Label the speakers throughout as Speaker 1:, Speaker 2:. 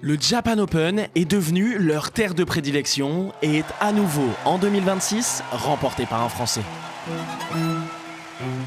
Speaker 1: Le Japan Open est devenu leur terre de prédilection et est à nouveau, en 2026, remporté par un Français.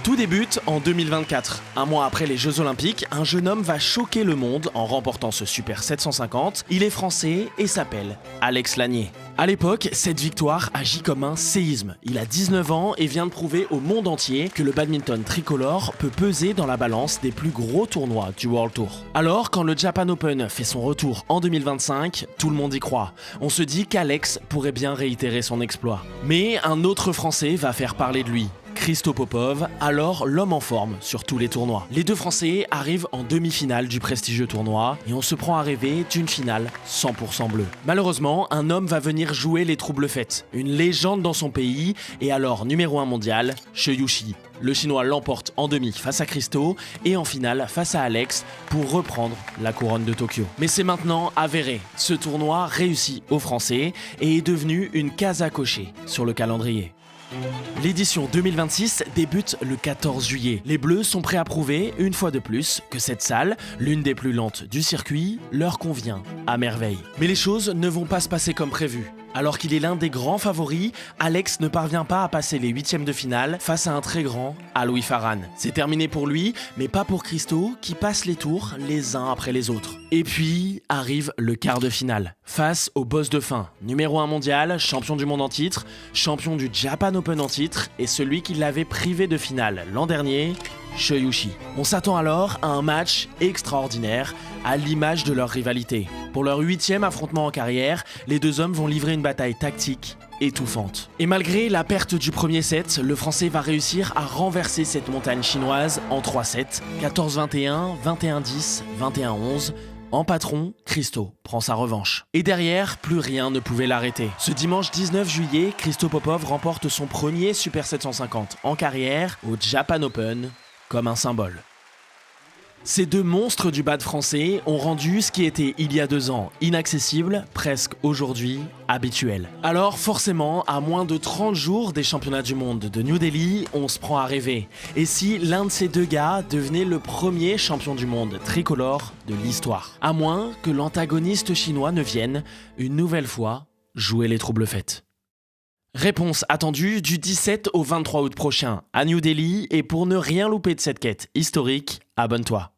Speaker 1: Tout débute en 2024. Un mois après les Jeux Olympiques, un jeune homme va choquer le monde en remportant ce Super 750. Il est français et s'appelle Alex Lanier. À l'époque, cette victoire agit comme un séisme. Il a 19 ans et vient de prouver au monde entier que le badminton tricolore peut peser dans la balance des plus gros tournois du World Tour. Alors, quand le Japan Open fait son retour en 2025, tout le monde y croit. On se dit qu'Alex pourrait bien réitérer son exploit. Mais un autre Français va faire parler de lui. Christo Popov, alors l'homme en forme sur tous les tournois. Les deux Français arrivent en demi-finale du prestigieux tournoi et on se prend à rêver d'une finale 100% bleue. Malheureusement, un homme va venir jouer les troubles faits. Une légende dans son pays et alors numéro 1 mondial, Che Yushi. Le Chinois l'emporte en demi face à Christo et en finale face à Alex pour reprendre la couronne de Tokyo. Mais c'est maintenant avéré. Ce tournoi réussit aux Français et est devenu une case à cocher sur le calendrier. L'édition 2026 débute le 14 juillet. Les Bleus sont prêts à prouver, une fois de plus, que cette salle, l'une des plus lentes du circuit, leur convient à merveille. Mais les choses ne vont pas se passer comme prévu. Alors qu'il est l'un des grands favoris, Alex ne parvient pas à passer les huitièmes de finale face à un très grand Alois Farhan. C'est terminé pour lui, mais pas pour Christo, qui passe les tours les uns après les autres. Et puis arrive le quart de finale, face au boss de fin, numéro 1 mondial, champion du monde en titre, champion du Japan Open en titre, et celui qui l'avait privé de finale l'an dernier, Che Yushi. On s'attend alors à un match extraordinaire, à l'image de leur rivalité. Pour leur 8e affrontement en carrière, les deux hommes vont livrer une bataille tactique étouffante. Et malgré la perte du premier set, le Français va réussir à renverser cette montagne chinoise en 3 sets, 14-21, 21-10, 21-11. En patron, Christo prend sa revanche. Et derrière, plus rien ne pouvait l'arrêter. Ce dimanche 19 juillet, Christo Popov remporte son premier Super 750 en carrière au Japan Open comme un symbole. Ces deux monstres du bad français ont rendu ce qui était il y a 2 ans inaccessible, presque aujourd'hui habituel. Alors forcément, à moins de 30 jours des championnats du monde de New Delhi, on se prend à rêver. Et si l'un de ces deux gars devenait le premier champion du monde tricolore de l'histoire? À moins que l'antagoniste chinois ne vienne, une nouvelle fois, jouer les troubles faits. Réponse attendue du 17 au 23 août prochain à New Delhi, et pour ne rien louper de cette quête historique, abonne-toi.